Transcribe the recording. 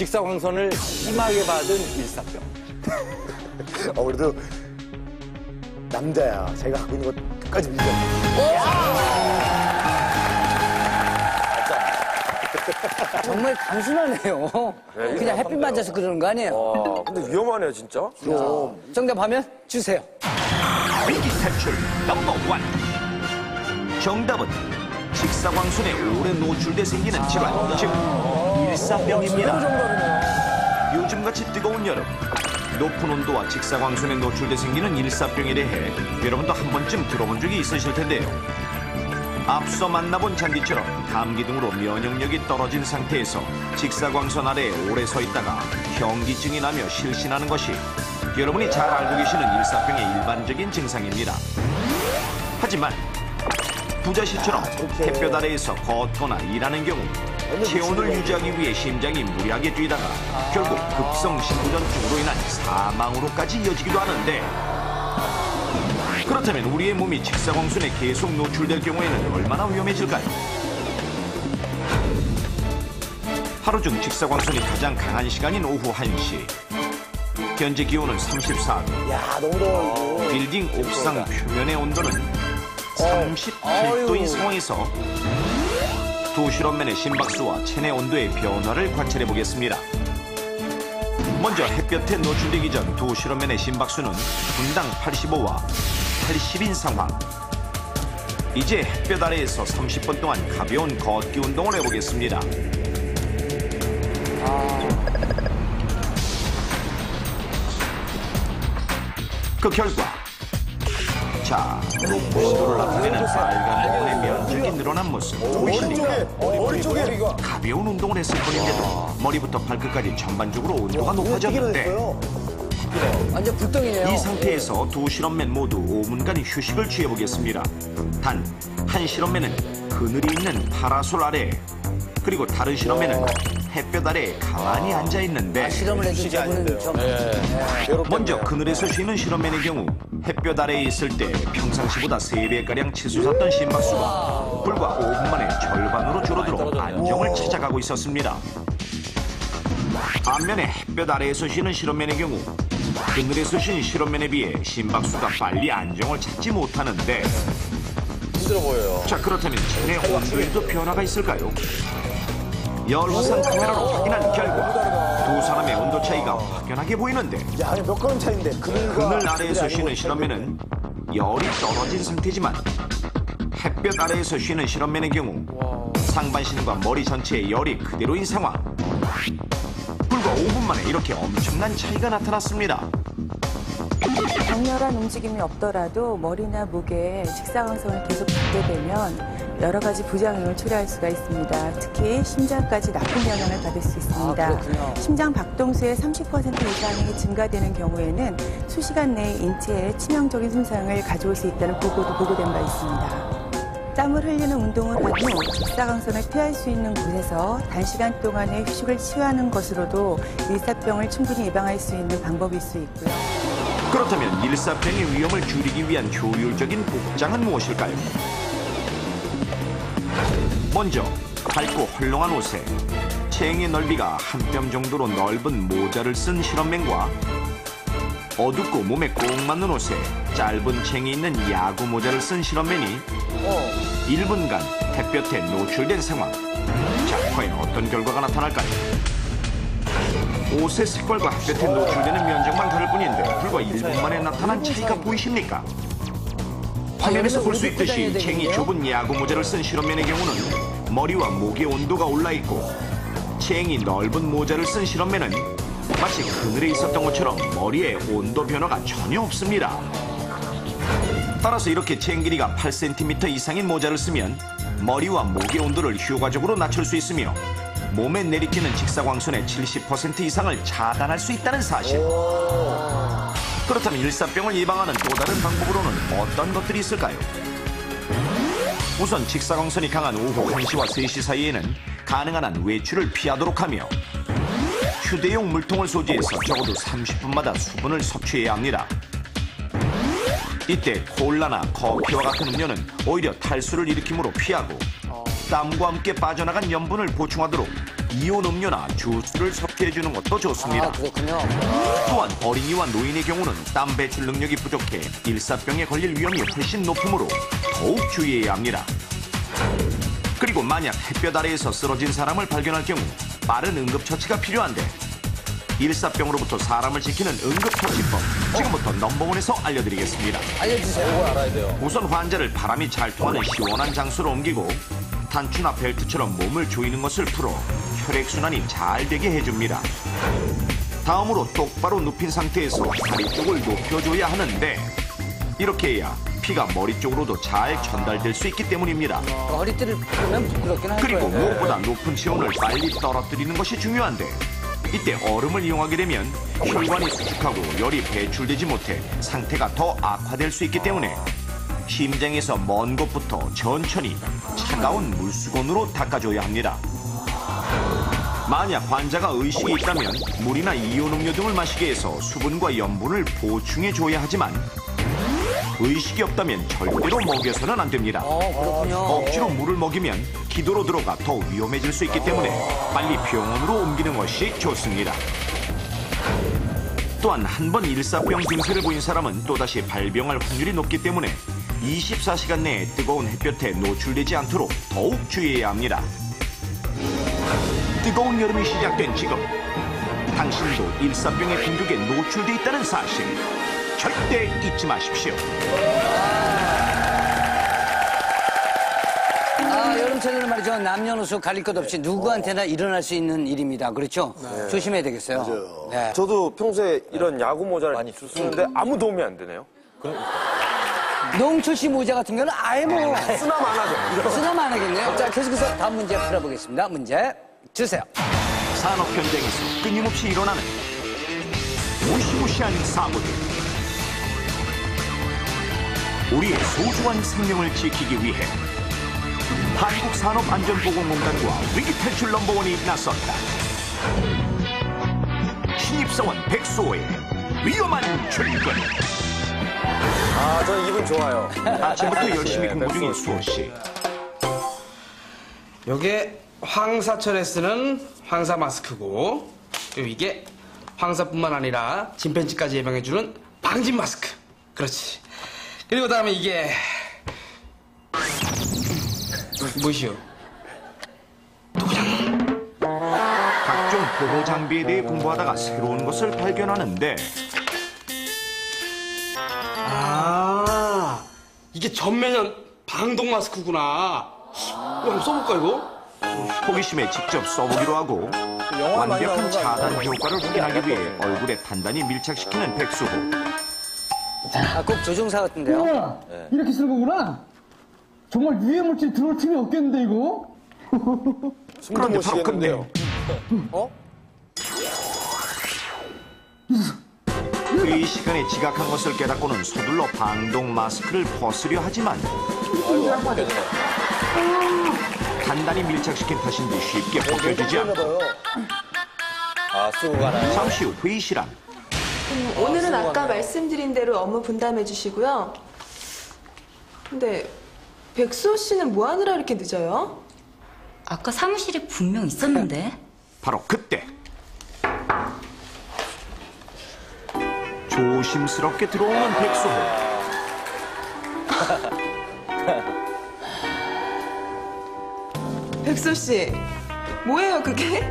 직사광선을 심하게 받은 일사병. 그래도 남자야. 자기가 갖고 있는 거 끝까지 믿어. 정말 단순하네요. 그냥 햇빛 맞아서 그러는 거 아니에요? 와, 근데 위험하네요, 진짜. 정답하면 주세요. 위기 탈출 넘버 원. 정답은 직사광선에 오래 노출돼 생기는 질환, 즉 일사병입니다. 요즘같이 뜨거운 여름, 높은 온도와 직사광선에 노출돼 생기는 일사병에 대해 여러분도 한 번쯤 들어본 적이 있으실 텐데요. 앞서 만나본 잔디처럼 감기 등으로 면역력이 떨어진 상태에서 직사광선 아래에 오래 서 있다가 현기증이 나며 실신하는 것이 여러분이 잘 알고 계시는 일사병의 일반적인 증상입니다. 하지만 부자씨처럼 햇볕 아래에서 걷거나 일하는 경우 체온을 유지하기 위해 심장이 무리하게 뛰다가 결국 급성 심전증으로 인한 사망으로까지 이어지기도 하는데, 그렇다면 우리의 몸이 직사광선에 계속 노출될 경우에는 얼마나 위험해질까요? 하루 중 직사광선이 가장 강한 시간인 오후 1시. 현재 기온은 34도. 야, 너무 더워. 빌딩 옥상 표면의 온도는 38도인 상황에서 두 실험맨의 심박수와 체내 온도의 변화를 관찰해 보겠습니다. 먼저 햇볕에 노출되기 전 두 실험맨의 심박수는 분당 85와 80인 상황. 이제 햇볕 아래에서 30분 동안 가벼운 걷기 운동을 해보겠습니다. 그 결과, 자, 높은 온도를 나타내는 빨간 부분의 면적이 늘어난 모습 보이십니까? 머리 쪽에 가벼운 운동을 했을 뿐인데도 머리부터 발끝까지 전반적으로 온도가 높아졌는데, 완전 불덩이네요. 이 상태에서 두 실험맨 모두 5분간 휴식을 취해보겠습니다. 단, 한 실험맨은 그늘이 있는 파라솔 아래, 그리고 다른 실험맨은 햇볕 아래에 가만히 앉아있는데, 실험을 해준 저분은 좀 먼저 그늘에서 쉬는 실험맨의 경우 햇볕 아래에 있을 때 평상시보다 3배가량 치솟았던 심박수가 불과 5분 만에 절반으로 줄어들어 안정을 찾아가고 있었습니다. 반면에 햇볕 아래에서 쉬는 실험맨의 경우 그늘에서 쉰 실험맨에 비해 심박수가 빨리 안정을 찾지 못하는데, 힘들어 보여요. 자, 그렇다면 체내 온도에도 변화가 있을까요? 열화상 카메라로 확인한 결과 두 사람의 온도 차이가 확연하게 보이는데, 야, 아니 몇 걸음 차인데. 그늘 아래에서 쉬는 실험맨은 열이 떨어진 상태지만 햇볕 아래에서 쉬는 실험맨의 경우 상반신과 머리 전체의 열이 그대로인 상황. 불과 5분 만에 이렇게 엄청난 차이가 나타났습니다. 격렬한 움직임이 없더라도 머리나 목에 직사광선을 계속 받게 되면 여러 가지 부작용을 초래할 수가 있습니다. 특히 심장까지 나쁜 영향을 받을 수 있습니다. 심장 박동수의 30% 이상이 증가되는 경우에는 수시간 내에 인체에 치명적인 손상을 가져올 수 있다는 보고도 보고된 바 있습니다. 땀을 흘리는 운동을 한 후 직사광선을 피할 수 있는 곳에서 단시간 동안의 휴식을 취하는 것으로도 일사병을 충분히 예방할 수 있는 방법일 수 있고요. 그렇다면 일사병의 위험을 줄이기 위한 효율적인 복장은 무엇일까요? 먼저 밝고 헐렁한 옷에 체형의 넓이가 한 뼘 정도로 넓은 모자를 쓴 실험맨과 어둡고 몸에 꼭 맞는 옷에 짧은 챙이 있는 야구 모자를 쓴 실험맨이 1분간 햇볕에 노출된 상황. 자, 과연 어떤 결과가 나타날까요? 옷의 색깔과 햇볕에 노출되는 면적만 다를 뿐인데 불과 1분 만에 나타난 차이가 보이십니까? 화면에서 볼 수 있듯이 챙이 좁은 야구 모자를 쓴 실험맨의 경우는 머리와 목의 온도가 올라있고, 챙이 넓은 모자를 쓴 실험맨은 마치 그늘에 있었던 것처럼 머리에 온도 변화가 전혀 없습니다. 따라서 이렇게 챙 길이가 8cm 이상인 모자를 쓰면 머리와 목의 온도를 효과적으로 낮출 수 있으며 몸에 내리쬐는 직사광선의 70% 이상을 차단할 수 있다는 사실. 그렇다면 일사병을 예방하는 또 다른 방법으로는 어떤 것들이 있을까요? 우선 직사광선이 강한 오후 1시와 3시 사이에는 가능한 한 외출을 피하도록 하며 휴대용 물통을 소지해서 적어도 30분마다 수분을 섭취해야 합니다. 이때 콜라나 커피와 같은 음료는 오히려 탈수를 일으키므로 피하고 땀과 함께 빠져나간 염분을 보충하도록 이온 음료나 주스를 섭취해주는 것도 좋습니다. 그렇군요. 또한 어린이와 노인의 경우는 땀 배출 능력이 부족해 일사병에 걸릴 위험이 훨씬 높으므로 더욱 주의해야 합니다. 그리고 만약 햇볕 아래에서 쓰러진 사람을 발견할 경우 빠른 응급처치가 필요한데 일사병으로부터 사람을 지키는 응급처치법 지금부터 넘버원에서 알려드리겠습니다. 알려주세요. 우선 환자를 바람이 잘 통하는 시원한 장소로 옮기고 단추나 벨트처럼 몸을 조이는 것을 풀어 혈액순환이 잘 되게 해줍니다. 다음으로 똑바로 눕힌 상태에서 다리 쪽을 높여줘야 하는데 이렇게 해야 피가 머리 쪽으로도 잘 전달될 수 있기 때문입니다. 허리띠를 풀면 부끄럽긴 할 그리고 거예요. 무엇보다 높은 체온을 빨리 떨어뜨리는 것이 중요한데 이때 얼음을 이용하게 되면 혈관이 수축하고 열이 배출되지 못해 상태가 더 악화될 수 있기 때문에 심장에서 먼 곳부터 천천히 차가운 물수건으로 닦아줘야 합니다. 만약 환자가 의식이 있다면 물이나 이온 음료 등을 마시게 해서 수분과 염분을 보충해줘야 하지만 의식이 없다면 절대로 먹여서는 안 됩니다. 그렇군요. 억지로 물을 먹이면 기도로 들어가 더 위험해질 수 있기 때문에 빨리 병원으로 옮기는 것이 좋습니다. 또한 한 번 일사병 증세를 보인 사람은 또다시 발병할 확률이 높기 때문에 24시간 내에 뜨거운 햇볕에 노출되지 않도록 더욱 주의해야 합니다. 뜨거운 여름이 시작된 지금 당신도 일사병의 빈둥에 노출돼 있다는 사실 절대 잊지 마십시오. 여름철에는 말이죠. 남녀노소 가릴 것 없이 누구한테나 일어날 수 있는 일입니다. 그렇죠? 조심해야 되겠어요. 맞아요. 네. 저도 평소에 이런 야구 모자를 많이 쓰는데 아무 도움이 안 되네요. 농철 씨 모자 같은 경우는 아예 뭐 쓰나만 하죠. 쓰나만 하겠네요. 자, 계속해서 다음 문제 풀어보겠습니다. 문제 주세요. 산업 현장에서 끊임없이 일어나는 무시무시한 사고들. 우리의 소중한 생명을 지키기 위해 한국산업안전보건공단과 위기탈출 넘버원이 나섰다. 신입사원 백수호의 위험한 출근. 아, 저는 기분 좋아요. 아침부터 열심히 공부 중인 수호 씨. 요게 황사철에 쓰는 황사 마스크고 그리고 이게 황사뿐만 아니라 진팬치까지 예방해주는 방진 마스크. 그렇지. 그리고 다음에 이게 무엇이요? 각종 보호 장비에 대해 공부하다가 새로운 것을 발견하는데 아, 이게 전매년 방독 마스크구나. 한번 써볼까 이거? 호기심에 직접 써보기로 하고 완벽한 차단 효과를 확인하기 위해 얼굴에 단단히 밀착시키는 백수호. 꼭 조종사 같은데요. 이렇게 쓰는 거구나. 정말 유해 물질 들어올 틈이 없겠는데 이거? 그런데 바로 그때요. 이 시간에 지각한 것을 깨닫고는 서둘러 방독 마스크를 벗으려 하지만 단단히 밀착시킨 탓인지 쉽게 벗겨지지 않고 아, 쓰고 가나요? 잠시 후 회의 시간. 오늘은 아까 말씀드린 대로 업무 분담해 주시고요. 근데 백수호 씨는 뭐 하느라 이렇게 늦어요? 아까 사무실에 분명 있었는데. 바로 그때 조심스럽게 들어오는 백수호. 백수호 씨, 뭐예요 그게?